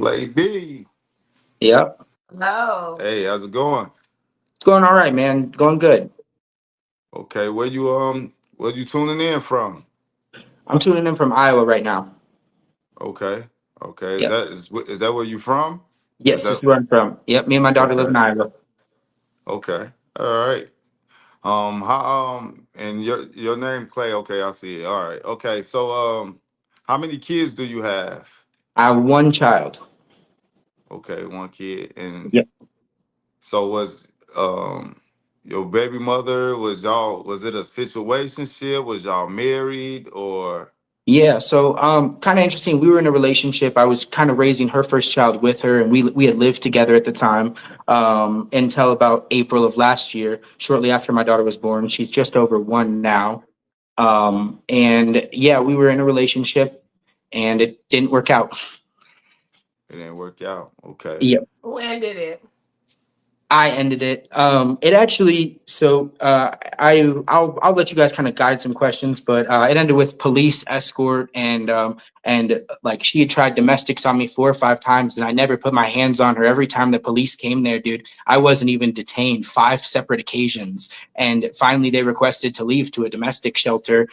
Clay B. Yep. No. Hey, how's it going? It's going all right, man. Going good. Okay, where you tuning in from? I'm tuning in from Iowa right now. Okay, okay. Is Yep. is that where you from? Is Yes, this that is where I'm from. Yep. Me and my daughter live in okay? Iowa. Okay, all right. How and your name Clay? Okay, I see it. All right. Okay, so how many kids do you have? I have one child. Okay, one kid. And Yep. so was your baby mother, was it a situationship? Was y'all married or? Yeah. So, kind of interesting. We were in a relationship. I was kind of raising her first child with her, and we had lived together at the time, until about April of last year. Shortly after my daughter was born, she's just over one now. And yeah, we were in a relationship, and it didn't work out. It didn't work out. Okay. Yep. Who ended it? I ended it. It actually. So I'll let you guys kind of guide some questions, but it ended with police escort and like she had tried domestics on me 4 or 5 times, and I never put my hands on her. Every time the police came there, dude, I wasn't even detained. 5 separate occasions, and finally they requested to leave to a domestic shelter,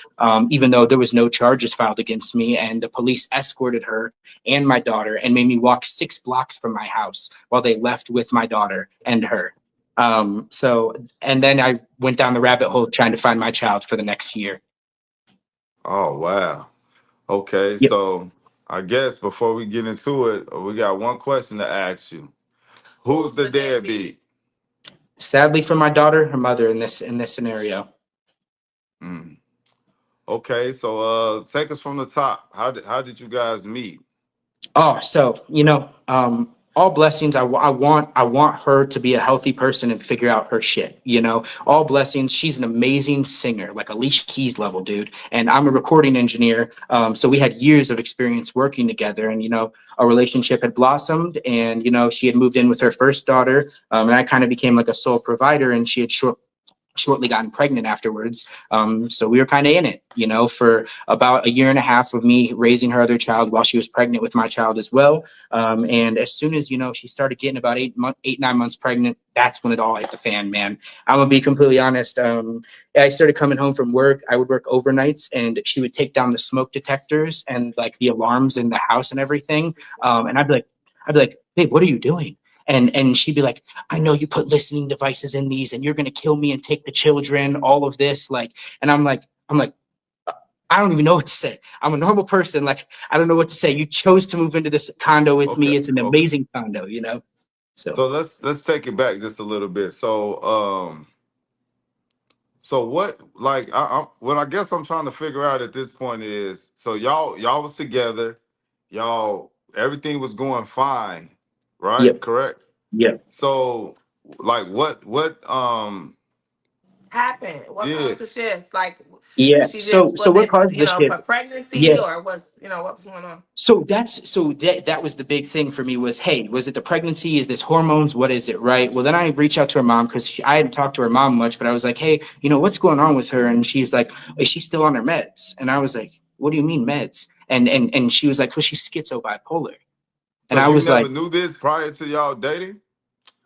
even though there was no charges filed against me, and the police escorted her and my daughter and made me walk 6 blocks from my house while they left with my daughter and her. And then I went down the rabbit hole trying to find my child for the next year. Oh wow. Okay, Yep. so I guess before we get into it, we got one question to ask you. Who's Who's the the deadbeat? deadbeat? Sadly for my daughter, her mother in this scenario. Mm. Okay, so take us from the top. How did you guys meet? Oh, so all blessings. I want her to be a healthy person and figure out her shit. All blessings. She's an amazing singer, like Alicia Keys level, dude. And I'm a recording engineer. So we had years of experience working together, and our relationship had blossomed. And she had moved in with her first daughter, and I kind of became like a sole provider, and she had shortly gotten pregnant afterwards. So we were kind of in it, for about a year and a half of me raising her other child while she was pregnant with my child as well. And as soon as, she started getting about 9 months pregnant, that's when it all hit the fan, man. I'm gonna be completely honest. I started coming home from work. I would work overnights, and she would take down the smoke detectors and like the alarms in the house and everything. And I'd be like, babe, what are you doing? And she'd be like, I know you put listening devices in these, and you're gonna kill me and take the children, all of this, like, and I'm like, I don't even know what to say. I'm a normal person, like, I don't know what to say. You chose to move into this condo with Okay, me. It's an okay. amazing condo. So So let's take it back just a little bit. So what like what I guess I'm trying to figure out at this point is, so y'all was together, y'all everything was going fine, right? yep, Correct? yep, So like what Happened? What caused did the shift? Like, yeah. she So just so was what it, caused the shift? pregnancy, Yeah. or what was going on? So that was the big thing for me was, hey, was it the pregnancy? Is this hormones? What is it, right? Well, then I reached out to her mom because I hadn't talked to her mom much, but I was like, hey, what's going on with her? And she's like, is she still on her meds? And I was like, what do you mean meds? And she was like, well, she's schizo bipolar. so And I you was never like, knew this prior to y'all dating?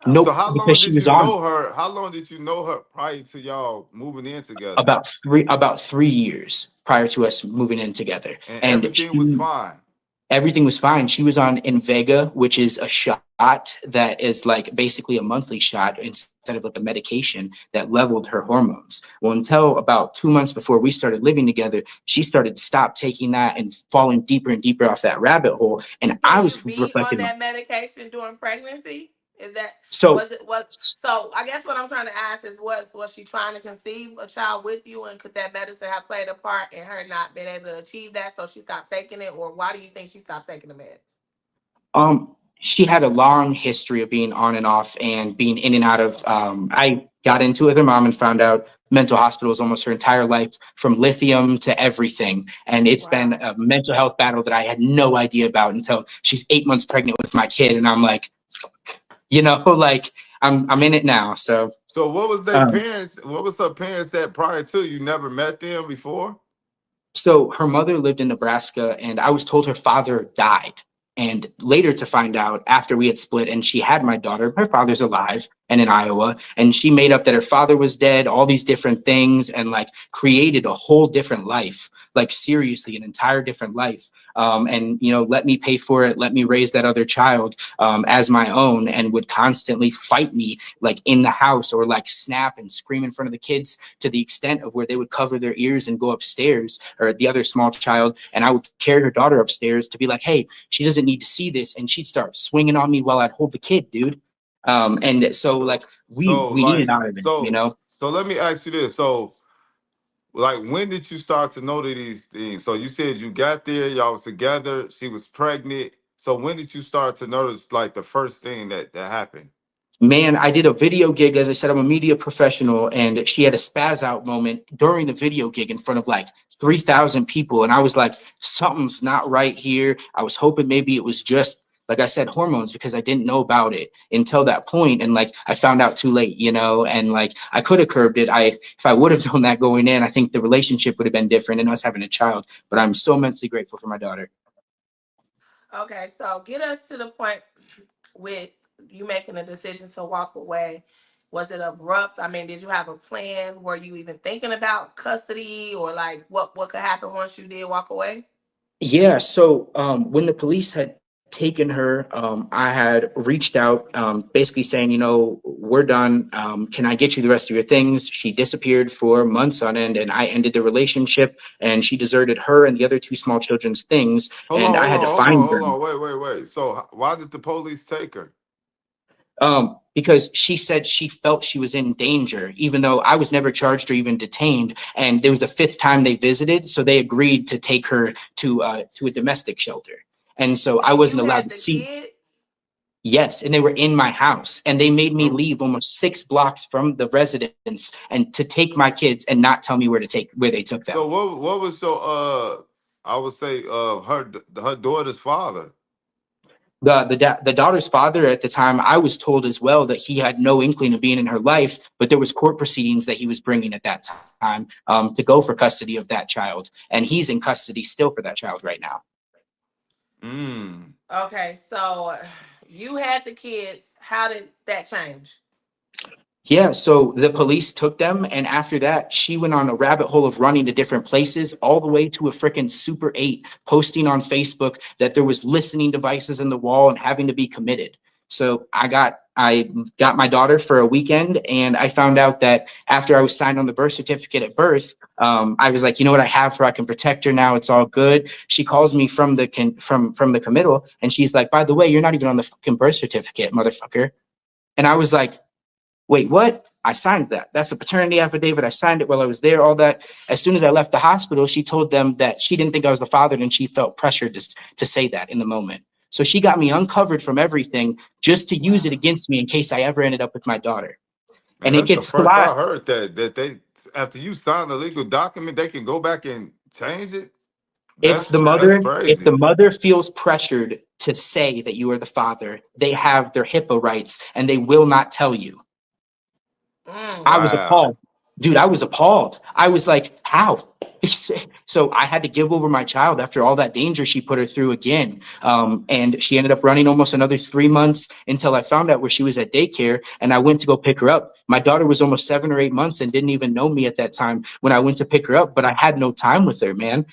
Oh, So nope, how because long she did was you on know her? How long did you know her prior to y'all moving in together? about 3 years prior to us moving in together. And And everything was fine. everything was fine. She was on Invega, which is a shot that is like basically a monthly shot instead of like a medication that leveled her hormones. Well, until about 2 months before we started living together, she started to stop taking that and falling deeper and deeper off that rabbit hole. And I can you was be on reflecting on. that medication during pregnancy? Is that So was it was so? I guess what I'm trying to ask is, was she trying to conceive a child with you, and could that medicine have played a part in her not being able to achieve that, so she stopped taking it, or why do you think she stopped taking the meds? she had a long history of being on and off and being in and out of. I got into it with her mom and found out mental hospitals almost her entire life, from lithium to everything. And it's been Wow. a mental health battle that I had no idea about until she's 8 months pregnant with my kid. And I'm like, like I'm in it now. So, So what was their um, parents? What was her parents that prior to you never met them before? so her mother lived in Nebraska, and I was told her father died. And later to find out after we had split and she had my daughter, her father's alive and in Iowa. And she made up that her father was dead, all these different things, and like created a whole different life, like seriously, an entire different life. And, you know, let me pay for it, let me raise that other child as my own, and would constantly fight me like in the house, or like snap and scream in front of the kids to the extent of where they would cover their ears and go upstairs, or the other small child. And I would carry her daughter upstairs to be like, hey, she doesn't need to see this. And she'd start swinging on me while I'd hold the kid, dude. And so like So we needed like out of it, you know? so let me ask you this. So like when did you start to know these things? So you said you got there, y'all was together, she was pregnant. So when did you start to notice like the first thing that happened? Man, I did a video gig. As I said, I'm a media professional, and she had a spaz out moment during the video gig in front of like 3,000 people. And I was like, something's not right here. I was hoping maybe it was just, like I said, hormones, because I didn't know about it until that point. And like, I found out too late, you know, and like, I could have curbed it. If I would have known that going in, I think the relationship would have been different and us having a child. But I'm so immensely grateful for my daughter. Okay, so get us to the point with you making a decision to walk away. Was it abrupt? I mean, did you have a plan? Were you even thinking about custody, or like what could happen once you did walk away? Yeah, so when the police had taken her, I had reached out, basically saying, you know, we're done. Can I get you the rest of your things? She disappeared for months on end, and I ended the relationship. And she deserted her and the other two small children's things, Hold on, and I hold had to on, hold on, find her. hold on. Wait. So why did the police take her? Because she said she felt she was in danger, even though I was never charged or even detained. And there was the fifth time they visited, so they agreed to take her to a domestic shelter. And so I And wasn't you allowed had to the see. kids? Yes, and they were in my house, and they made me Oh, leave almost 6 blocks from the residence and to take my kids and not tell me where they took them. so what was your I would say her daughter's father? The daughter's father at the time, I was told as well that he had no inkling of being in her life, but there was court proceedings that he was bringing at that time to go for custody of that child, and he's in custody still for that child right now. Mm. Okay, so you had the kids. How did that change? Yeah, so the police took them, and after that, she went on a rabbit hole of running to different places, all the way to a freaking Super 8, posting on Facebook that there was listening devices in the wall and having to be committed. So I got my daughter for a weekend, and I found out that after I was signed on the birth certificate at birth, I was like, you know what, I have her, I can protect her now, it's all good. She calls me from the from the committal, and she's like, by the way, you're not even on the fucking birth certificate, motherfucker. And I was like, wait, what? I signed that. That's a paternity affidavit. I signed it while I was there, all that. As soon as I left the hospital, she told them that she didn't think I was the father, and she felt pressured to say that in the moment. So she got me uncovered from everything just to use it Wow. against me in case I ever ended up with my daughter. Man, And it that's the gets a first lot. I heard that they after you sign the legal document, they can go back and change it. If the That's if the crazy. mother feels pressured to say that you are the father, they have their HIPAA rights and they will not tell you. I Mm. was Wow. appalled. Dude, I was appalled. I was like, how? So I had to give over my child after all that danger she put her through again. And she ended up running almost another 3 months until I found out where she was at daycare. And I went to go pick her up. My daughter was almost 7 or 8 months and didn't even know me at that time when I went to pick her up, but I had no time with her, man.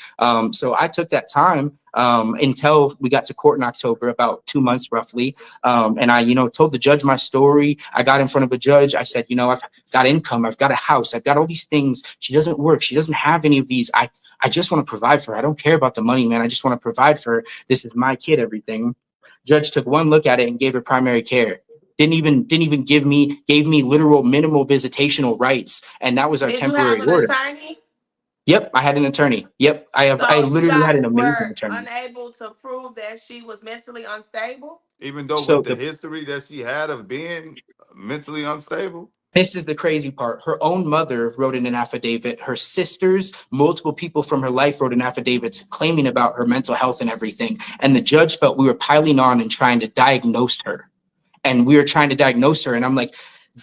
So I took that time until we got to court in October, about 2 months roughly. And I, told the judge my story. I got in front of a judge. I said, I've got income. I've got a house. I've got all these things. She doesn't work. She doesn't have any of these. I just want to provide for her. I don't care about the money, man. I just want to provide for her. This is my kid, everything. Judge took one look at it and gave her primary care. Didn't even gave me literal minimal visitational rights. And that was our Did you have temporary an order. attorney? Yep, I had an attorney. Yep, I So you literally had guys an amazing were attorney. unable to prove that she was mentally unstable? Even though So with the history that she had of being mentally unstable. this is the crazy part. Her own mother wrote in an affidavit. Her sisters, multiple people from her life wrote in affidavits claiming about her mental health and everything. And the judge felt we were piling on and trying to diagnose her. And we were trying to diagnose her. And I'm like,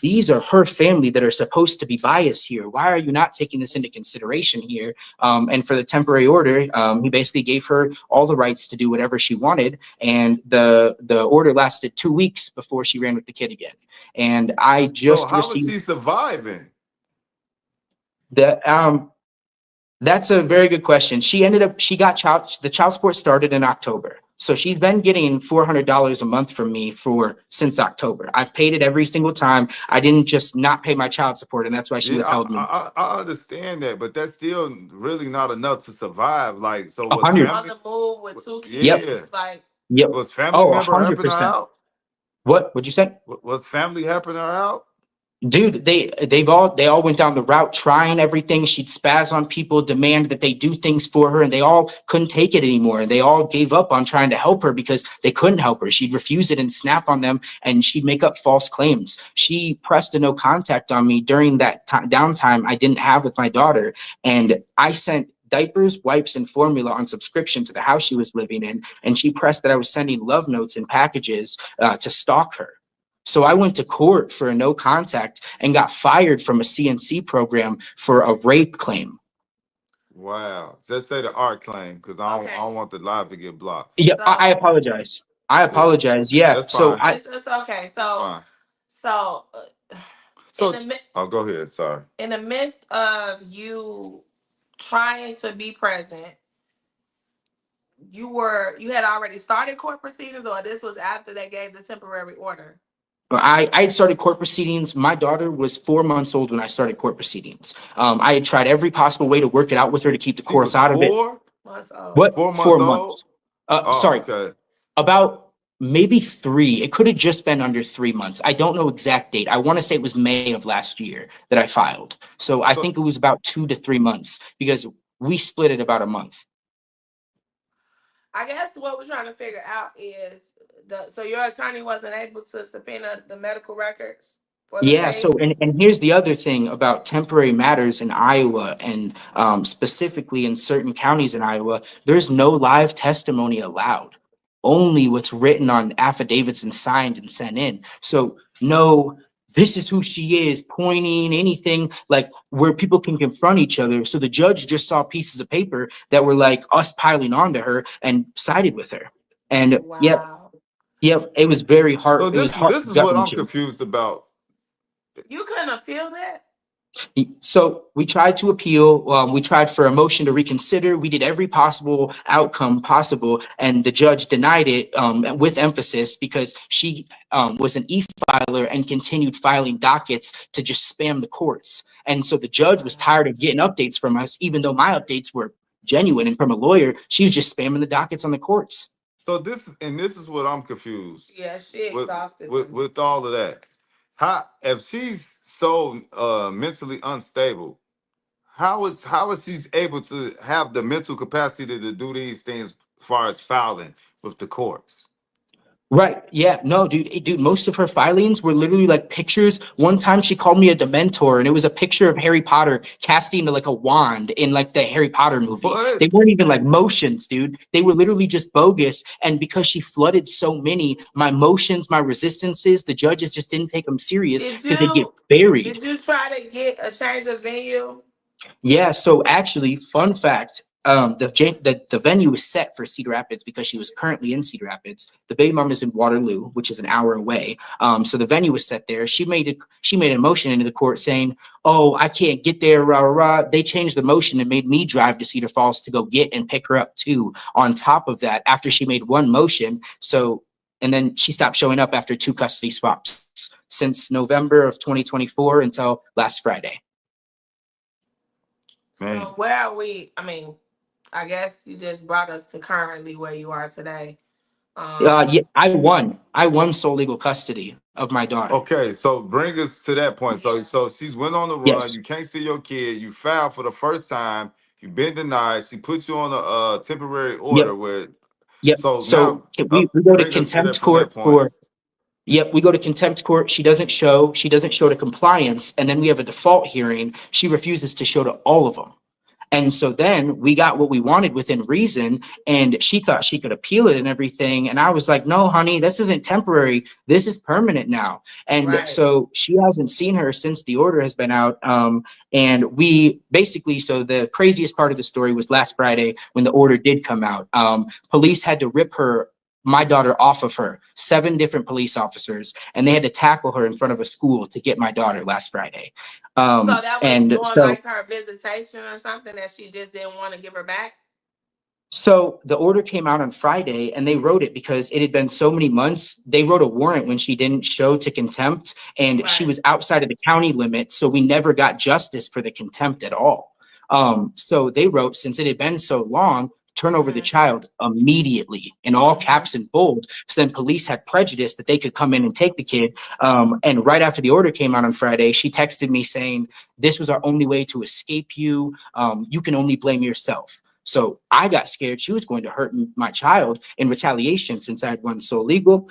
these are her family that are supposed to be biased here. Why are you not taking this into consideration here? And for the temporary order, he basically gave her all the rights to do whatever she wanted. And the order lasted 2 weeks before she ran with the kid again. And I So just how is received she surviving? the that's a very good question. She got the child support started in October. So she's been getting $400 a month from me since October. I've paid it every single time. I didn't just not pay my child support, and that's why she Yeah, withheld me. I understand that, but that's still really not enough to survive. Like, so was 100. On family? the move with 2 kids, Yep. Yeah, like Yep. was family Oh, member helping her 100%. out? What'd you say? Was family helping her out? Dude, they all went down the route trying everything. She'd spaz on people, demand that they do things for her, and they all couldn't take it anymore. And they all gave up on trying to help her because they couldn't help her. She'd refuse it and snap on them, and she'd make up false claims. She pressed a no contact on me during that downtime I didn't have with my daughter, and I sent diapers, wipes, and formula on subscription to the house she was living in, and she pressed that I was sending love notes and packages to stalk her. So I went to court for a no contact and got fired from a CNC program for a rape claim. Wow. Just say the art claim because I Okay. don't want the live to get blocked. Yeah, So I apologize. I apologize. Yeah. That's So fine. it's okay. So Fine. so in So, the oh, go ahead. Sorry. in the midst of you trying to be present, you had already started court proceedings, or this was after they gave the temporary order? I had started court proceedings. My daughter was 4 months old when I started court proceedings. I had tried every possible way to work it out with her to keep the She courts was out of it. 4? Months old. What? 4 months 4 old? months. Oh, Sorry, okay. about maybe 3. It could have just been under 3 months. I don't know exact date. I want to say it was May of last year that I filed. So I think it was about 2 to 3 months because we split it about a month. I guess what we're trying to figure out is so your attorney wasn't able to subpoena the medical records for the Yeah. case? So, and here's the other thing about temporary matters in Iowa, and specifically in certain counties in Iowa, there's no live testimony allowed. Only what's written on affidavits and signed and sent in. So, no, this is who she is, pointing anything like where people can confront each other. So the judge just saw pieces of paper that were like us piling onto her and sided with her. And Wow. yep, it was very hard. So It was this is gut what I'm wrenching. confused about. You couldn't appeal that? So we tried to appeal. We tried for a motion to reconsider. We did every possible outcome possible, and the judge denied it with emphasis because she was an e-filer and continued filing dockets to just spam the courts. And so the judge was tired of getting updates from us, even though my updates were genuine and from a lawyer. She was just spamming the dockets on the courts. So this is what I'm confused Yeah, she with exhausted. with all of that. How if she's so mentally unstable, how is she able to have the mental capacity to do these things as far as filing with the courts? Right. Yeah. No, dude, most of her filings were literally like pictures. One time she called me a Dementor, and it was a picture of Harry Potter casting like a wand in like the Harry Potter movie. What? They weren't even like motions, dude. They were literally just bogus. And because she flooded so many, my motions, my resistances, the judges just didn't take them serious because they get buried. Did you try to get a change of venue? Yeah, so actually, fun fact, the venue was set for Cedar Rapids because she was currently in Cedar Rapids. The baby mom is in Waterloo, which is an hour away. So the venue was set there. She made a motion into the court saying, "Oh, I can't get there." Rah, rah, rah. They changed the motion and made me drive to Cedar Falls to go get and pick her up too. On top of that, after she made one motion, and then she stopped showing up after 2 custody swaps since November of 2024 until last Friday. Man. So where are we? I mean, I guess you just brought us to currently where you are today. Yeah, I won sole legal custody of my daughter. Okay, so bring us to that point. So she's went on the run. Yes. You can't see your kid. You filed for the first time. You've been denied. She put you on a temporary order with. Yep. So So now we go to bring us contempt that from that court point. for. Yep, we go to contempt court. She doesn't show to compliance, and then we have a default hearing. She refuses to show to all of them. And so then we got what we wanted within reason, and she thought she could appeal it and everything. And I was like, no, honey, this isn't temporary. This is permanent now. And Right. so she hasn't seen her since the order has been out. And we basically, so the craziest part of the story was last Friday when the order did come out. Police had to rip my daughter off of her, 7 different police officers, and they had to tackle her in front of a school to get my daughter last Friday. So that was And doing so, like her visitation or something that she just didn't want to give her back? so the order came out on Friday and they wrote it because it had been so many months. They wrote a warrant when she didn't show to contempt, and she Right. was outside of the county limit. So we never got justice for the contempt at all. So they wrote, since it had been so long, turn over the Mhm. child immediately in all Mhm. caps and bold. So then police had prejudice that they could come in and take the kid. And right after the order came out on Friday, she texted me saying, this was our only way to escape you. You can only blame yourself. So I got scared she was going to hurt my child in retaliation since I had won so legal.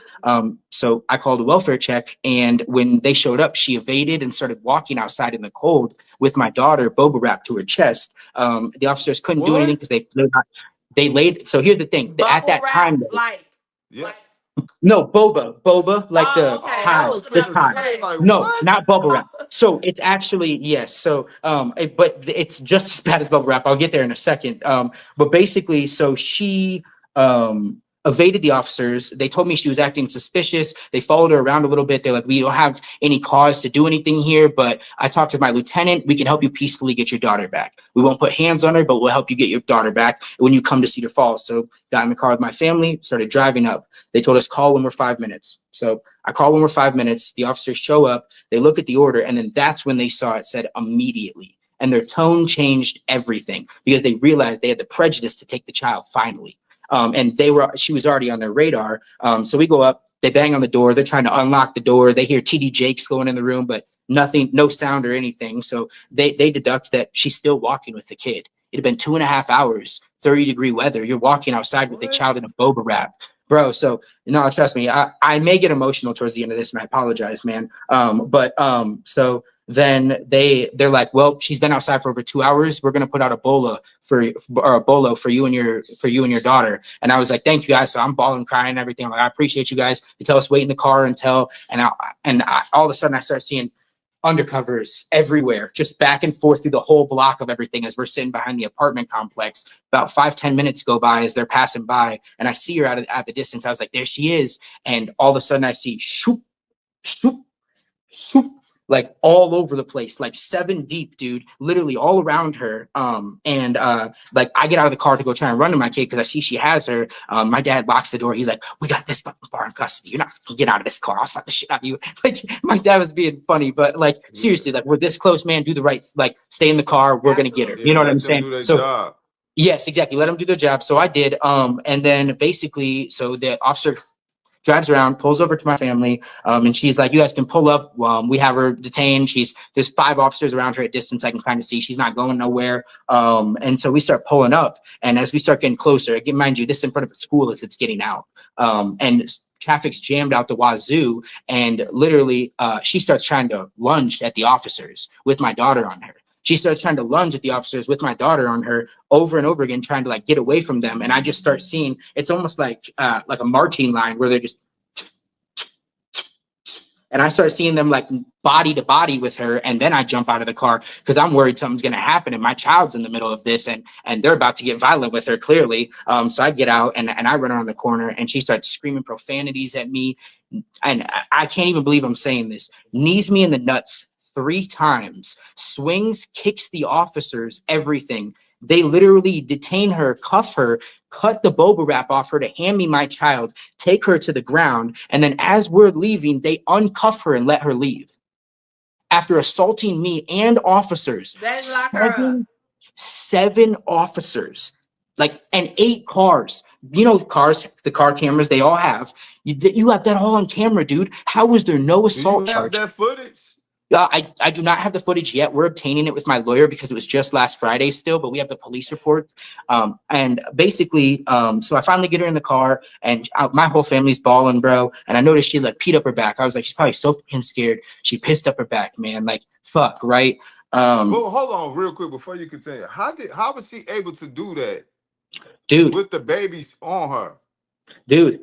So I called a welfare check, and when they showed up, she evaded and started walking outside in the cold with my daughter, boba wrapped to her chest. The officers couldn't do anything What? because they laid. So here's the thing: at Bubble that time, wrap, like, Yeah. no boba, like oh, the okay. Oh, I time, was the finna time. say, like, No, what? not bubble wrap. So it's actually, yes. So but it's just as bad as bubble wrap. I'll get there in a second. But basically, so she evaded the officers. They told me she was acting suspicious. They followed her around a little bit. They're like, we don't have any cause to do anything here, but I talked to my lieutenant. We can help you peacefully get your daughter back. We won't put hands on her, but we'll help you get your daughter back when you come to Cedar Falls. So got in the car with my family, started driving up. They told us call when we're 5 minutes. So I call when we're 5 minutes. The officers show up. They look at the order, and then that's when they saw it said immediately. And their tone changed everything because they realized they had the prejudice to take the child finally. And she was already on their radar. So we go up, they bang on the door. They're trying to unlock the door. They hear TD Jakes going in the room, but nothing, no sound or anything. So they deduct that she's still walking with the kid. It had been 2.5 hours, 30-degree weather. You're walking outside with a What? child in a boba wrap. Bro, so no, trust me, I may get emotional towards the end of this, and I apologize, man. So then they're like, well, she's been outside for over 2 hours. We're gonna put out a bolo for you and your daughter. And I was like, thank you guys. So I'm bawling, crying, and everything. I'm like, I appreciate you guys. They tell us wait in the car until, all of a sudden I start seeing undercovers everywhere, just back and forth through the whole block of everything as we're sitting behind the apartment complex. About 5-10 minutes go by as they're passing by, and I see her at the distance. I was like, there she is. And all of a sudden I see shoop, shoop, shoop, like all over the place, like 7 deep, dude, literally all around her. Like I get out of the car to go try and run to my kid because I see she has her. My dad locks the door. He's like, we got this fucking far in custody. You're not fucking get out of this car. I'll slap the shit out of you. Like my dad was being funny, but like seriously, like we're this close, man. Do the right, like stay in the car. We're gonna get her. Absolutely. You know what Let I'm them saying? do their So job. yes, exactly. Let them do their job. So I did. And then basically, so the officer drives around, pulls over to my family, and she's like, you guys can pull up. We have her detained. There's 5 officers around her at distance. I can kind of see she's not going nowhere. And so we start pulling up. And as we start getting closer, again, mind you, this is in front of a school as it's getting out. And traffic's jammed out the wazoo. And literally, she starts trying to lunge at the officers with my daughter on her. She starts trying to lunge at the officers with my daughter on her over and over again, trying to like get away from them. And I just start seeing, it's almost like a marching line where they're just, and I start seeing them like body to body with her. And then I jump out of the car because I'm worried something's going to happen. And my child's in the middle of this and they're about to get violent with her clearly. So I get out and I run around the corner and she starts screaming profanities at me. And I can't even believe I'm saying this. Knees me in the nuts 3 times, swings, kicks the officers, everything. They literally detain her, cuff her, cut the boba wrap off her to hand me my child, take her to the ground, and then as we're leaving, they uncuff her and let her leave. After assaulting me and officers, They lock her up. 7 officers, like, and 8 cars. You know, cars, the car cameras, they all have. You have that all on camera, dude. How was there no Do assault you have charge? that footage? I do not have the footage yet. We're obtaining it with my lawyer because it was just last Friday still, but we have the police reports. And basically, so I finally get her in the car and my whole family's bawling, bro. And I noticed she like peed up her back. I was like, she's probably so fucking scared. She pissed up her back, man. Like, fuck, right? Well, hold on real quick before you continue. How was she able to do that Dude, with the babies on her? dude,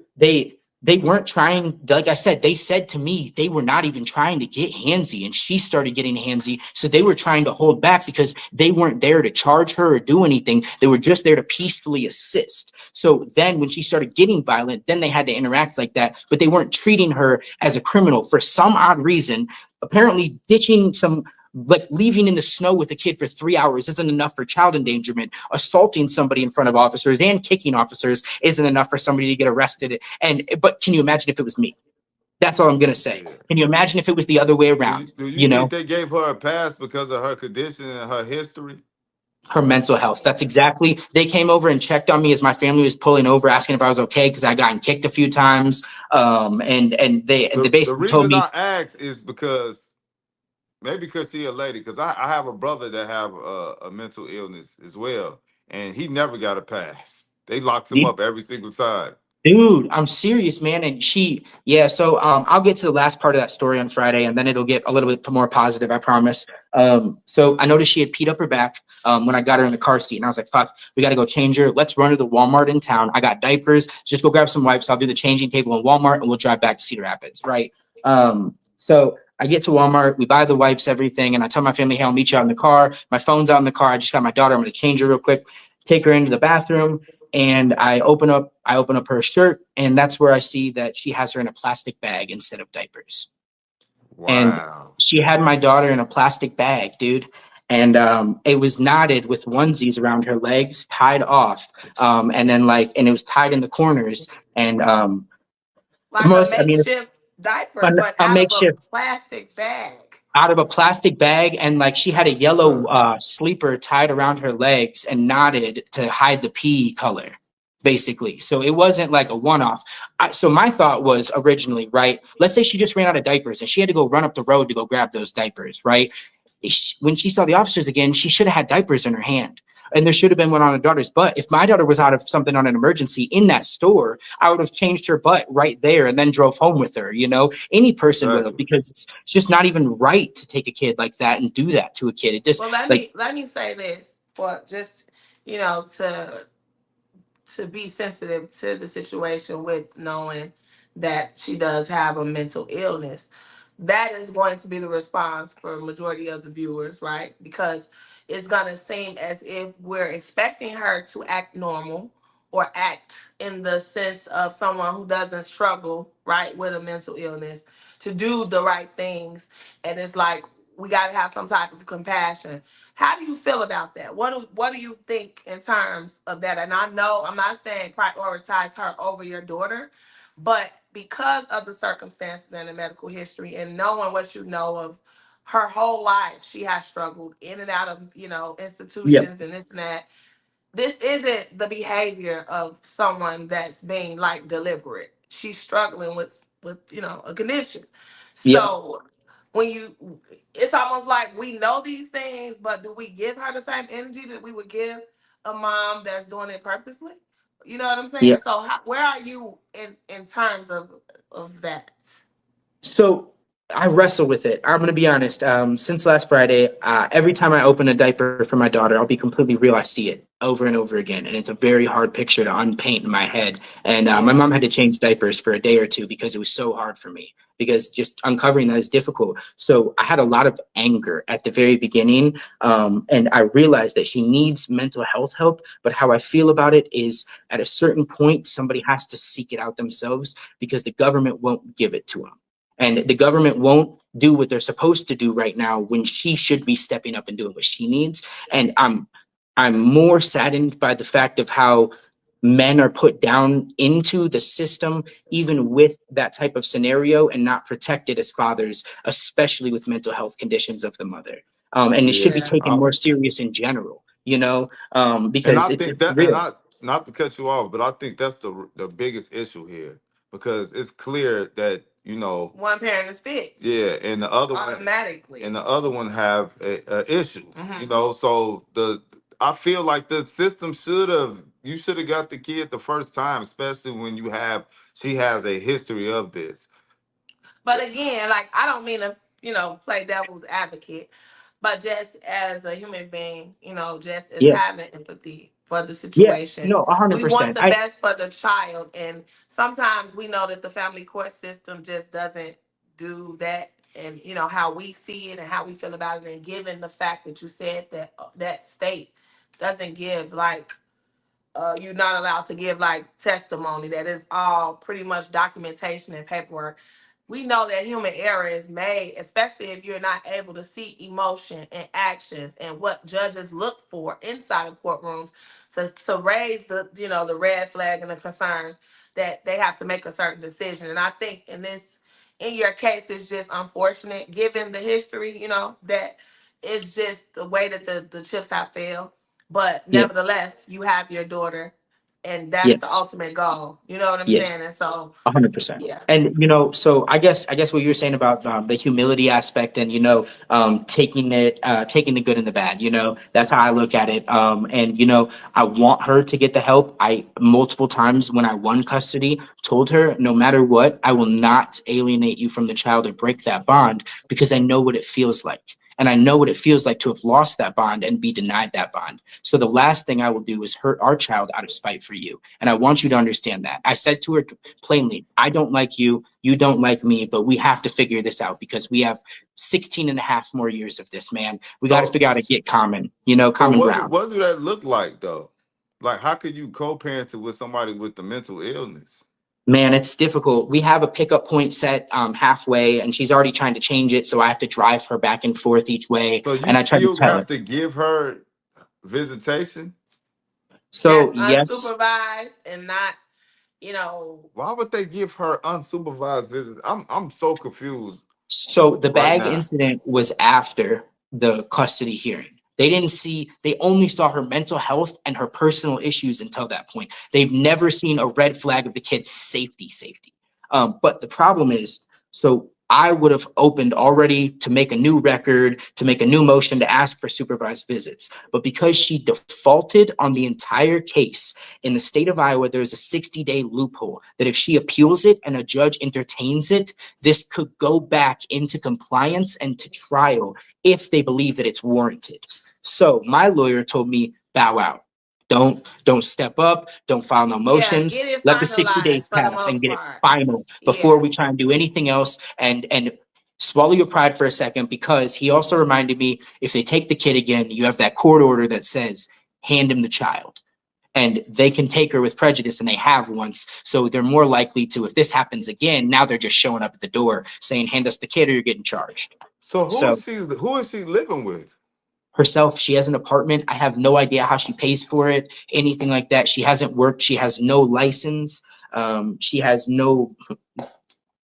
they weren't trying, like I said, they said to me they were not even trying to get handsy, and she started getting handsy. So they were trying to hold back because they weren't there to charge her or do anything. They were just there to peacefully assist. So then when she started getting violent, then they had to interact like that, but they weren't treating her as a criminal for some odd reason. Apparently ditching some, like leaving in the snow with a kid for 3 hours isn't enough for child endangerment. Assaulting somebody in front of officers and kicking officers isn't enough for somebody to get arrested. But can you imagine if it was me? That's all I'm gonna say. Yeah. Can you imagine if it was the other way Do you around? do you You think know, they gave her a pass because of her condition and her history? her mental health. That's exactly. They came over and checked on me as my family was pulling over, asking if I was okay because I gotten kicked a few times. And they The basically told reason me, I ask is because maybe because she a lady. Because I have a brother that have a mental illness as well, and he never got a pass. They locked him up every single time. dude, I'm serious, man. And yeah, so I'll get to the last part of that story on Friday, and then it'll get a little bit more positive, I promise. So I noticed she had peed up her back when I got her in the car seat, and I was like, fuck, we gotta go change her. Let's run to the Walmart in town. I got diapers, just go grab some wipes. I'll do the changing table in Walmart, and we'll drive back to Cedar Rapids, right? So I get to Walmart, we buy the wipes, everything, and I tell my family, hey, I'll meet you out in the car. My phone's out in the car. I just got my daughter. I'm gonna change her real quick, take her into the bathroom, and I open up her shirt, and that's where I see that she has her in a plastic bag instead of diapers. And Wow. she had my daughter in a plastic bag, dude. And it was knotted with onesies around her legs, tied off, and then and it was tied in the corners. And Like a most, I mean, makeshift diaper, but a out of a makeshift plastic bag. out of a plastic bag, and like she had a yellow sleeper tied around her legs and knotted to hide the pee color, basically. So it wasn't like a one-off. So my thought was originally, right, let's say she just ran out of diapers and she had to go run up the road to go grab those diapers, right? When she saw the officers again, she should have had diapers in her hand, and there should have been one on her daughter's butt. If my daughter was out of something on an emergency in that store, I would have changed her butt right there and then drove home with her. You know, any person would have, Exactly. because it's just not even right to take a kid like that and do that to a kid. It just Well, like, let me say this for just to be sensitive to the situation with knowing that she does have a mental illness. That is going to be the response for a majority of the viewers, right? Because it's going to seem as if we're expecting her to act normal or act in the sense of someone who doesn't struggle, right, with a mental illness, to do the right things. And it's like we got to have some type of compassion. How do you feel about that? What do you think in terms of that? And I know I'm not saying prioritize her over your daughter, but because of the circumstances and the medical history and knowing what you know of her whole life, she has struggled in and out of, yeah, institutions and this and that. This isn't the behavior of someone that's being like deliberate. She's struggling with a condition. yeah. So when you it's almost like we know these things, but do we give her the same energy that we would give a mom that's doing it purposely? You know what I'm Yeah. saying? So where are you in terms of that? So I wrestle with it. I'm going to be honest. Since last Friday, every time I open a diaper for my daughter, I'll be completely real. I see it over and over again. And it's a very hard picture to unpaint in my head. And my Yeah. mom had to change diapers for a day or two because it was so hard for me, because just uncovering that is difficult. So I had a lot of anger at the very beginning. And I realized that she needs mental health help. But how I feel about it is, at a certain point, somebody has to seek it out themselves, because the government won't give it to them. And the government won't do what they're supposed to do right now, when she should be stepping up and doing what she needs. And I'm more saddened by the fact of how men are put down into the system, even with that type of scenario, and not protected as fathers, especially with mental health conditions of the mother. And it should be Yeah. Yeah. taken more serious in general, And because I it's think that, and real. I not to cut you off, but I think that's the biggest issue here, because it's clear that One parent is fit yeah, automatically. and the other one have a issue, Hmm. So I feel like the system you should have got the kid the first time, especially when she has a history of this. But again, like I don't mean to, play devil's advocate, but just as a human being, just as Yeah, having empathy for the yeah, situation. no, a hundred We want percent. the best for the child, and sometimes we know that the family court system just doesn't do that. And how we see it and how we feel about it, and given the fact that you said that that state doesn't give like you're not allowed to give like testimony, that is all pretty much documentation and paperwork. We know that human error is made, especially if you're not able to see emotion and actions and what judges look for inside of courtrooms to raise the red flag and the concerns that they have to make a certain decision. And I think in your case, it's just unfortunate given the history, that it's just the way that the chips have failed. But Yeah, nevertheless, you have your daughter, and that's the yes, ultimate goal. You know what I'm yes. saying? And so, 100%. yeah. And so I guess what you were saying about the humility aspect and taking the good and the bad. That's how I look at it. And I want her to get the help. I multiple times when I won custody told her no matter what, I will not alienate you from the child or break that bond because I know what it feels like. And I know what it feels like to have lost that bond and be denied that bond. So the last thing I will do is hurt our child out of spite for you. And I want you to understand that. I said to her plainly, I don't like you, you don't like me, but we have to figure this out because we have 16 and a half more years of this, man. We got to So figure out how to get so common what do, ground. what do that look like though? Like how could you co-parent with somebody with the mental illness? Man, it's difficult. We have a pickup point set halfway, and she's already trying to change it. So I have to drive her back and forth each way. So you And I try to still tell her. have to give her visitation? That's So, yes. unsupervised and not, you know, Why would they give her unsupervised visits? I'm so confused So the right bag now. incident was after the custody hearing. They only saw her mental health and her personal issues until that point. They've never seen a red flag of the kid's safety. But the problem is, so I would have opened already to make a new record, to make a new motion to ask for supervised visits. But because she defaulted on the entire case in the state of Iowa, there's a 60-day loophole that if she appeals it and a judge entertains it, this could go back into compliance and to trial if they believe that it's warranted. So my lawyer told me, bow out. Don't step up. Don't file no yeah, motions. get it Let the 60 days finalized for the pass and most get it part. final before Yeah. we try and do anything else. And swallow your pride for a second, because he also reminded me, if they take the kid again, you have that court order that says hand him the child, and they can take her with prejudice, and they have once. So they're more likely to, if this happens again, now they're just showing up at the door saying, hand us the kid or you're getting charged. So So who is she living with? herself, she has an apartment. I have no idea how she pays for it, anything like that. She hasn't worked. She has no license. She has no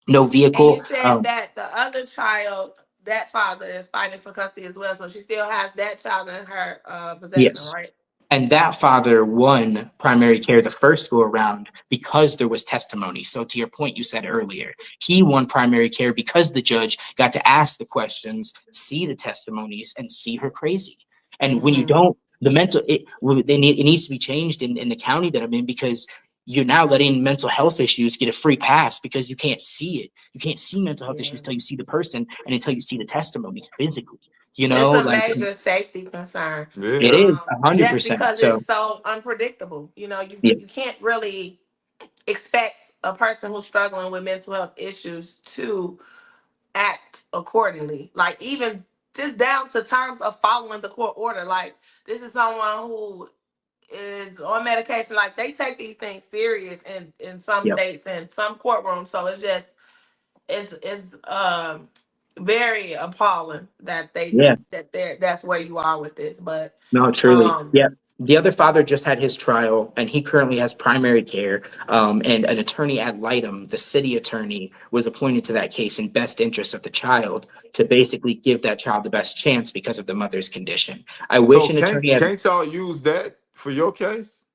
And you vehicle. said that the other child, that father is fighting for custody as well. So she still has that child in her possession, Yes. right? And that father won primary care the first go around because there was testimony. So to your point you said earlier, he won primary care because the judge got to ask the questions, see the testimonies, and see her crazy. And when you Mm-hmm. don't, it needs to be changed in the county that I'm in, because you're now letting mental health issues get a free pass because you can't see it. You can't see mental health Yeah. issues until you see the person and until you see the testimonies physically. It's a Like major safety concern. it Yeah. is a hundred Just percent. because So it's so unpredictable. yeah. You can't really expect a person who's struggling with mental health issues to act accordingly. Like even just down to terms of following the court order. Like this is someone who is on medication. Like they take these things serious in some Yep. states and some courtrooms. So it's very appalling that Yeah. that's where you are with this. But No, truly. um Yeah. The other father just had his trial, and he currently has primary care. And an attorney ad litem, the city attorney, was appointed to that case in best interest of the child to basically give that child the best chance because of the mother's condition. I wish So an attorney had, can't y'all use that for your case?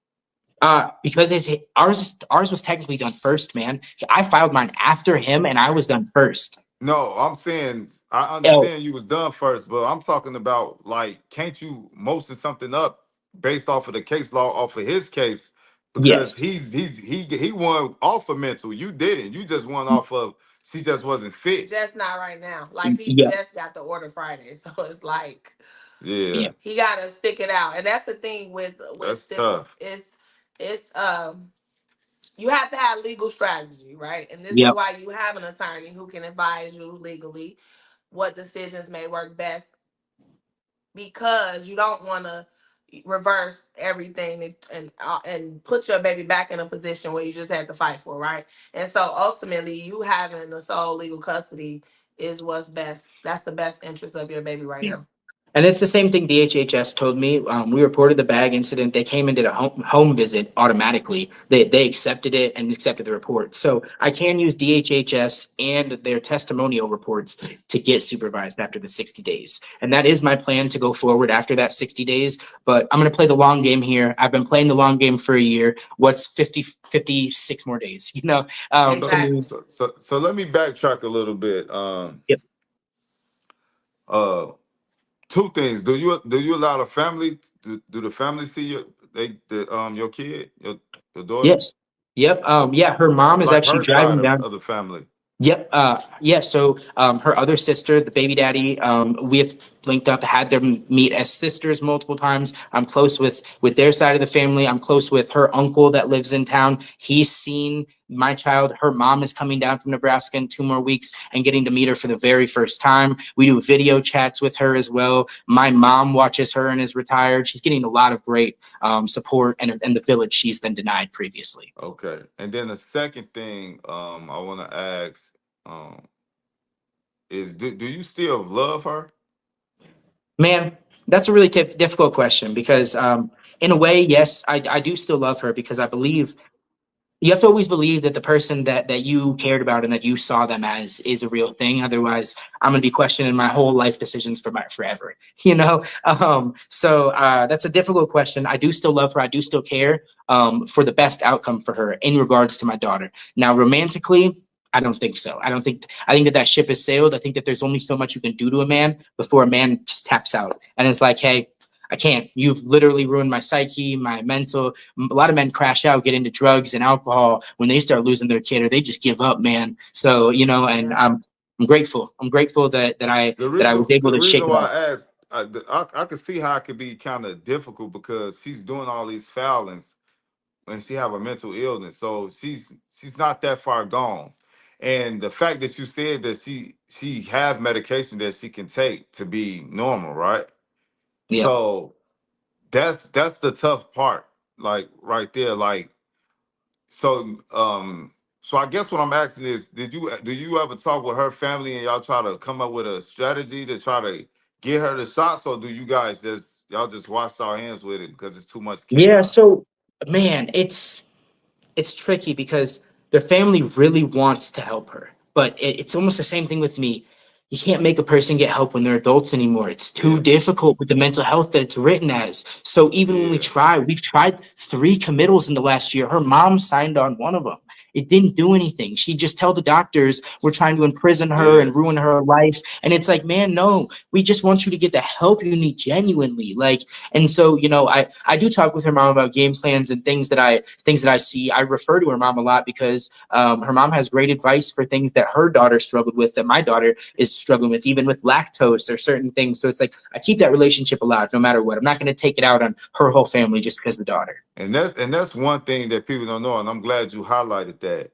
because ours was technically done first, man. I filed mine after him, and I was done first. No, I'm saying I Oh, understand you was done first, but I'm talking about like, can't you motion something up based off of the case law off of his case because Yes. he won off of mental. You didn't. You just won off of she just wasn't fit. Just not right now. Like he Yeah. just got the order Friday, so it's like Yeah, Yeah. he gotta stick it out. And that's the thing with that's this. tough. It's you have to have legal strategy, right? And this is Yep. why you have an attorney who can advise you legally what decisions may work best, because you don't want to reverse everything and put your baby back in a position where you just had to fight for, right? And so ultimately, you having the sole legal custody is what's best. That's the best interest of your baby right Yeah. now. And it's the same thing DHHS told me. We reported the bag incident. They came and did a home visit automatically. They accepted it and accepted the report. So I can use DHHS and their testimonial reports to get supervised after the 60 days. And that is my plan to go forward after that 60 days. But I'm going to play the long game here. I've been playing the long game for a year. What's 56 more days? To So, Exactly. me, so let me backtrack a little bit. yep. Uh, two things. Do you allow the family? Do the family see your kid, your daughter, Yes. Yep. Yeah, her mom is like actually her side driving of, down. of the family? Yep. Yeah. So her other sister, the baby daddy, we have linked up, had them meet as sisters multiple times. I'm close with their side of the family. I'm close with her uncle that lives in town. He's seen my child. Her mom is coming down from Nebraska in 2 more weeks and getting to meet her for the very first time. We do video chats with her as well. My mom watches her and is retired. She's getting a lot of great support and the village she's been denied previously. Okay. And then the second thing I want to ask um is do you still love her? Man, that's a really difficult question because, in a way, yes, I do still love her because I believe you have to always believe that the person that you cared about and that you saw them as is a real thing. Otherwise, I'm gonna be questioning my whole life decisions for my forever. So that's a difficult question. I do still love her. I do still care for the best outcome for her in regards to my daughter. Now, romantically. I don't think so. I think that ship has sailed. I think that there's only so much you can do to a man before a man just taps out. And it's like, hey, I can't. You've literally ruined my psyche, my mental. A lot of men crash out, get into drugs and alcohol when they start losing their kid, or they just give up, man. So and Yeah. I'm grateful. I'm grateful that I was able The to shake reason it why off. I asked, I could see how it could be kind of difficult because she's doing all these foulings and she have a mental illness, so she's not that far gone. And the fact that you said that she have medication that she can take to be normal, right? Yep. So that's the tough part, like right there. Like so, so I guess what I'm asking is, do you ever talk with her family and y'all try to come up with a strategy to try to get her the shots, or do you guys just wash our hands with it because it's too much Yeah. chaos? So, man, it's tricky because their family really wants to help her, but it's almost the same thing with me. You can't make a person get help when they're adults anymore. It's too Yeah, difficult with the mental health that it's written as. So even when yeah, we've tried 3 committals in the last year. Her mom signed on one of them. It didn't do anything. She just tell the doctors we're trying to imprison her yeah. and ruin her life. And it's like, man, no, we just want you to get the help you need genuinely. Like, and so, I do talk with her mom about game plans and things that I see. I refer to her mom a lot because her mom has great advice for things that her daughter struggled with, that my daughter is struggling with, even with lactose or certain things. So it's like I keep that relationship alive no matter what. I'm not going to take it out on her whole family just because of the daughter. And that's one thing that people don't know, and I'm glad you highlighted that.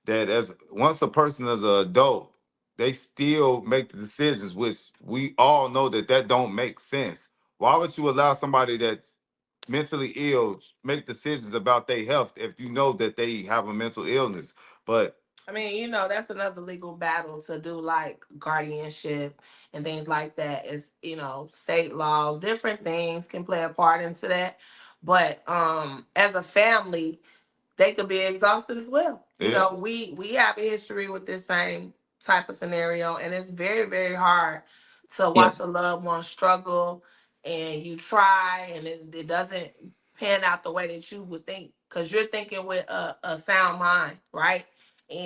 That as once a person is an adult, they still make the decisions, which we all know that don't make sense. Why would you allow somebody that's mentally ill make decisions about their health if you know that they have a mental illness? But I mean, that's another legal battle to do, like guardianship and things like that. Is state laws, different things can play a part into that. But as a family, they could be exhausted as well. yeah, We have a history with this same type of scenario, and it's very, very hard to Yep. watch a loved one struggle, and you try, and it doesn't pan out the way that you would think, because you're thinking with a sound mind, right?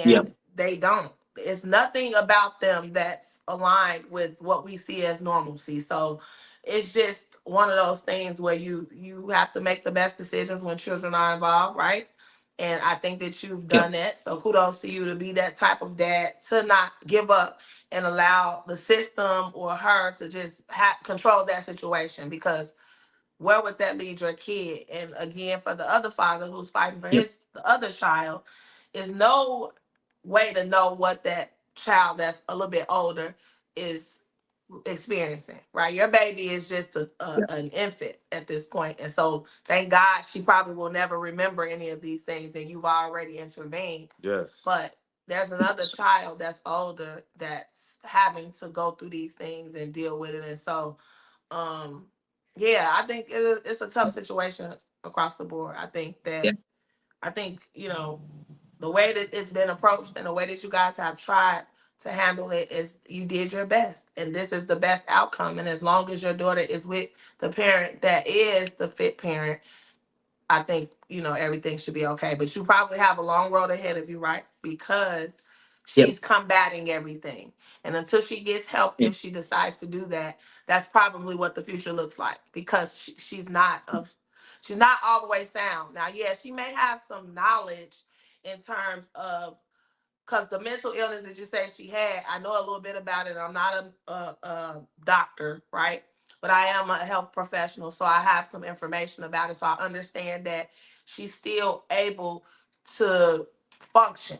Yep. And they don't. It's nothing about them that's aligned with what we see as normalcy. So it's just one of those things where you have to make the best decisions when children are involved, right? And I think that you've Yep. done that. So kudos to you to be that type of dad, to not give up and allow the system or her to just control that situation, because where would that lead your kid? And again, for the other father who's fighting for Yep. his the other child, is no way to know what that child that's a little bit older is experiencing, right? Your baby is just Yep. an infant at this point. And so thank God she probably will never remember any of these things and you've already intervened. Yes. But there's another child that's older that's having to go through these things and deal with it. And so um yeah, I think it's a tough situation across the board. Yeah. I think, the way that it's been approached and the way that you guys have tried to handle it is you did your best. And this is the best outcome. And as long as your daughter is with the parent that is the fit parent, I think, everything should be okay. But you probably have a long road ahead of you, right? Because Yep. she's combating everything. And until she gets help, Yep. if she decides to do that, that's probably what the future looks like, because she's not all the way sound. Now, yeah, she may have some knowledge in terms of, because the mental illness that you say she had, I know a little bit about it. I'm not a doctor, right? But I am a health professional, so I have some information about it. So I understand that she's still able to function,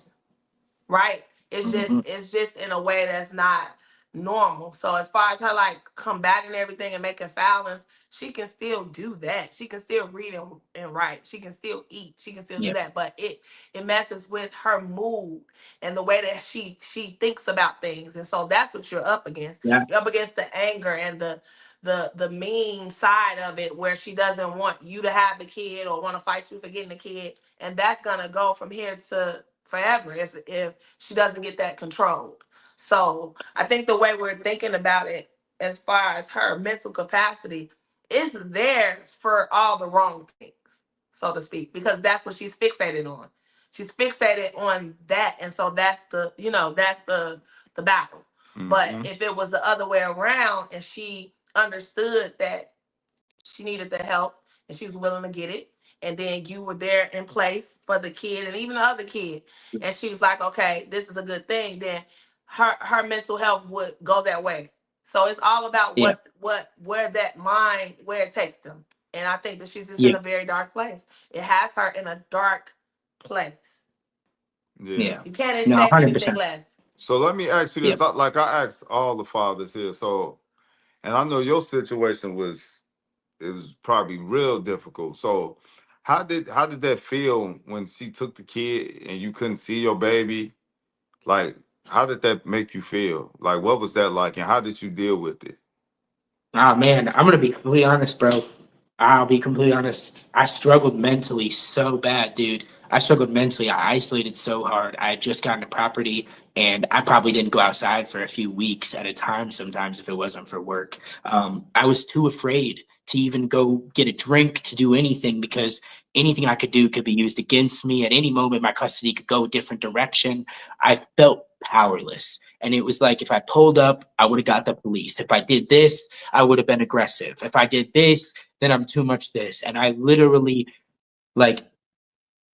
right? Mm-hmm. It's just in a way that's not normal. So as far as her like combating everything and making filings, she can still do that. She can still read and write. She can still eat. She can still do Yep. that. But it messes with her mood and the way that she thinks about things. And so that's what you're up against. Yeah. You're up against the anger and the mean side of it, where she doesn't want you to have the kid or want to fight you for getting the kid. And that's gonna go from here to forever if she doesn't get that controlled. So I think the way we're thinking about it, as far as her mental capacity, is there for all the wrong things, so to speak, because that's what she's fixated on. She's fixated on that, and so that's the battle. But Mm-hmm. if it was the other way around and she understood that she needed the help and she was willing to get it, and then you were there in place for the kid and even the other kid, and she was like, okay, this is a good thing, then her mental health would go that way. So it's all about Yeah. where that mind, where it takes them. And I think that she's just in Yeah. a very dark place. It has her in a dark place. Yeah. Yeah. You can't No, expect anything 100%. less. So let me ask you this. Yep. Like I asked all the fathers here. So, and I know your situation was probably real difficult. So how did that feel when she took the kid and you couldn't see your baby? Like, how did that make you feel? Like, what was that like, and how did you deal with it? Oh man, I'm gonna be completely honest, bro. I'll be completely honest. I struggled mentally so bad, dude. I struggled mentally. I isolated so hard. I had just gotten a property and I probably didn't go outside for a few weeks at a time sometimes if it wasn't for work. I was too afraid to even go get a drink, to do anything, because anything I could do could be used against me. At any moment, my custody could go a different direction. I felt powerless. And it was like if I pulled up, I would have got the police. If I did this, I would have been aggressive. If I did this, then I'm too much this. And I literally, like,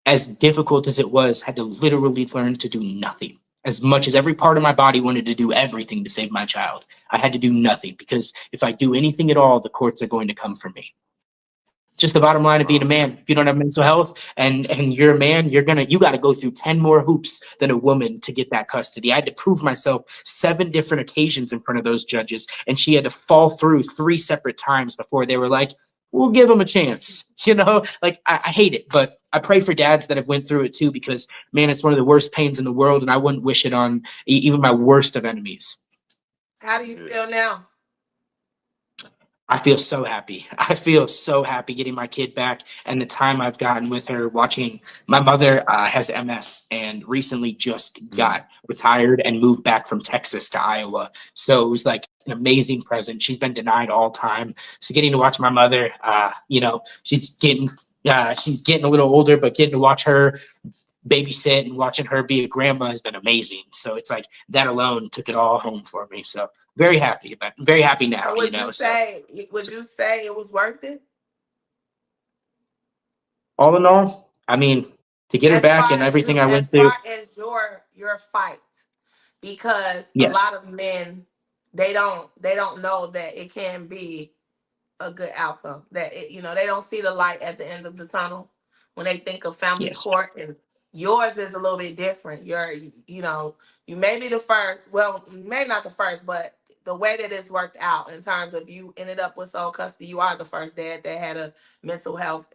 as difficult as it was, had to literally learn to do nothing. As much as every part of my body wanted to do everything to save my child, I had to do nothing, because if I do anything at all, the courts are going to come for me. Just the bottom line of being a Wow. man. If you don't have mental health and you're a man, you got to go through 10 more hoops than a woman to get that custody. I had to prove myself 7 different occasions in front of those judges, and she had to fall through 3 separate times before they were like, we'll give him a chance. Like I hate it, but I pray for dads that have went through it too, because man, it's one of the worst pains in the world, and I wouldn't wish it on even my worst of enemies. How do you Yeah. feel now? I feel so happy. I feel so happy getting my kid back, and the time I've gotten with her. Watching my mother has MS and recently just got retired and moved back from Texas to Iowa. So it was like an amazing present. She's been denied all time. So getting to watch my mother, she's getting a little older, but getting to watch her babysit and watching her be a grandma has been amazing. So it's like that alone took it all home for me. So very happy now, So you know. would you say it was worth it? All in all, I mean, to get her back and everything I As went far through, as your fight, because a yes, lot of men they don't know that it can be a good outcome. That they don't see the light at the end of the tunnel when they think of family yes, court. And yours is a little bit different. You may be the first. Well, maybe not the first, but the way that it's worked out in terms of you ended up with sole custody, you are the first dad that had a mental health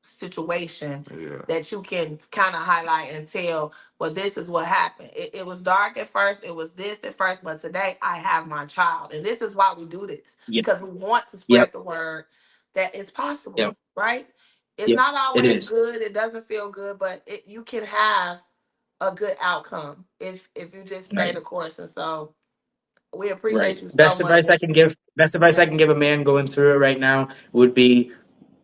situation Yeah. that you can kind of highlight and tell, well, this is what happened. It was dark at first, it was this at first, but today I have my child. And this is why we do this, yep, because we want to yep, spread the word that it's possible, yep, right? It's yep. not It always is good, it doesn't feel good, but you can have a good outcome if you just stay right. the course. And so we Right. appreciate you so much. Best advice I can give a man going through it right now would be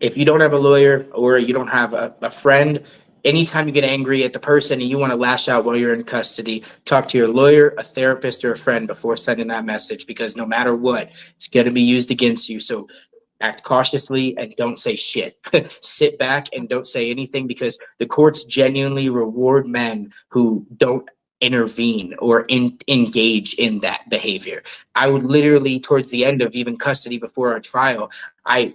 if you don't have a lawyer or you don't have a friend, anytime you get angry at the person and you want to lash out while you're in custody, talk to your lawyer, a therapist, or a friend before sending that message, because no matter what, it's going to be used against you. So act cautiously and don't say shit. Sit back and don't say anything, because the courts genuinely reward men who don't intervene or engage in that behavior. I would literally, towards the end of even custody before our trial,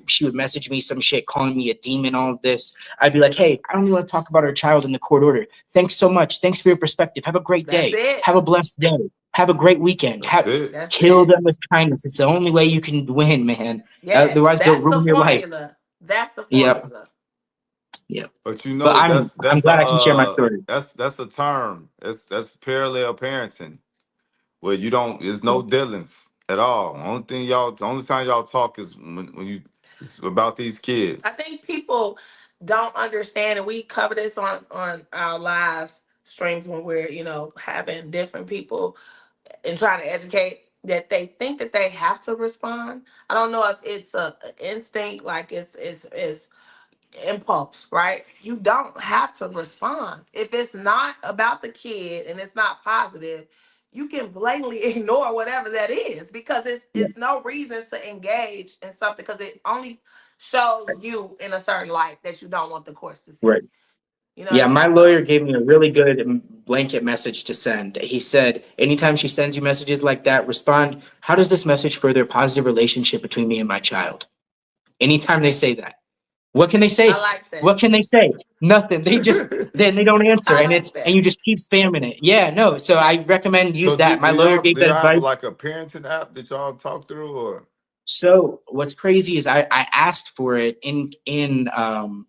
she would message me some shit, calling me a demon, all of this. I'd be like, hey, I don't even want to talk about our child in the court order. Thanks so much. Thanks for your perspective. Have a great That's day. it. Have a blessed day. Have a great weekend. That's it. That's Kill it. them with kindness. It's the only way you can win, man. Yes, Otherwise, they'll that's the ruin your life. formula. That's the Yep, formula. yep. But But I'm that's a glad I can share my story. that's a term. That's parallel parenting where you don't. There's no dealings at all. The only time y'all talk is when you it's about these kids. I think people don't understand, and we cover this on our live streams when we're having different people and trying to educate, that they think that they have to respond. I don't know if it's a instinct, like it's impulse, right? You don't have to respond. If it's not about the kid and it's not positive, you can blatantly ignore whatever that is, because Yeah, it's no reason to engage in something, because it only shows you in a certain light that you don't want the courts to see. right. You know what Yeah, I my mean? lawyer So gave me a really good blanket message to send. He said, anytime she sends you messages like that, respond, how does this message further a positive relationship between me and my child? Anytime they say that. What can they I say? like that. What can they say? Nothing. Then they don't answer, I and like you that. just keep spamming it. Yeah, no. So I recommend use So do, that. My do lawyer y'all gave do that y'all have advice. like a parenting app that y'all talk through or? So what's crazy is I asked for it in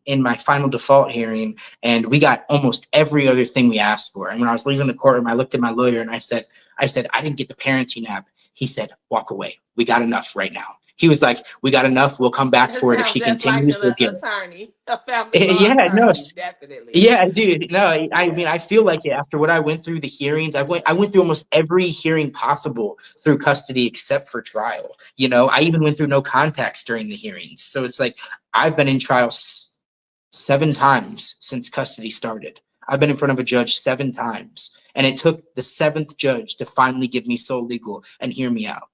my final default hearing, and we got almost every other thing we asked for. And when I was leaving the courtroom, I looked at my lawyer and I said I didn't get the parenting app. He said, walk away. We got enough right now. He was like, we got enough. We'll come back That for it. If sounds she just like continues, an we'll get it. attorney, a family law Yeah, no, attorney, definitely. yeah, dude. No, I mean, Yeah. I feel like it after what I went through the hearings. I went through almost every hearing possible through custody except for trial. You know, I even went through no contacts during the hearings. So it's like I've been in trial 7 times since custody started. I've been in front of a judge 7 times, and it took the seventh judge to finally give me sole legal and hear me out.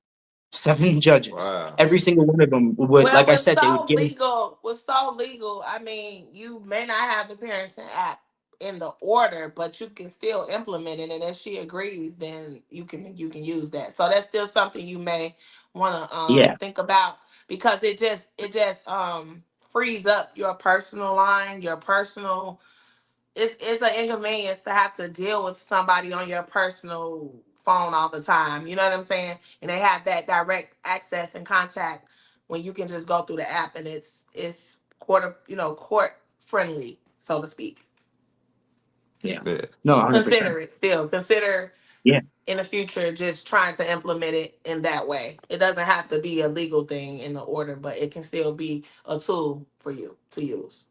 7 judges. Wow. Every single one of them would, Well, like I said, they would give me. with so legal, I mean, you may not have the parenting app in the order, but you can still implement it. And if she agrees, then you can use that. So that's still something you may want to Yeah, think about, because it just frees up your personal line, your personal. It's an inconvenience to have to deal with somebody on your personal phone all the time. You know what I'm saying? And they have that direct access and contact when you can just go through the app, and it's court friendly, so to speak. yeah. Yeah. No, 100%. Consider it still. Consider Yeah. in the future just trying to implement it in that way. It doesn't have to be a legal thing in the order, but it can still be a tool for you to use.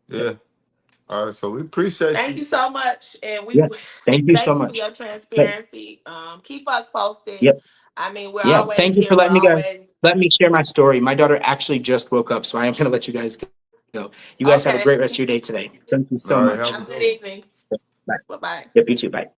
Yeah. All right. So we appreciate Thank you. you so much, and we Yeah. Thank you so thank you for much. your But, transparency. Keep us posted. yep. I mean, we're Yeah. always Thank you here. for We're letting me guys always let me share my story. My daughter actually just woke up, so I am gonna let you guys go. You guys have a okay. great rest of your day today. Thank you All so right. much. Have a Have a good good one. evening. Bye. Bye bye. Yep, you too. Bye.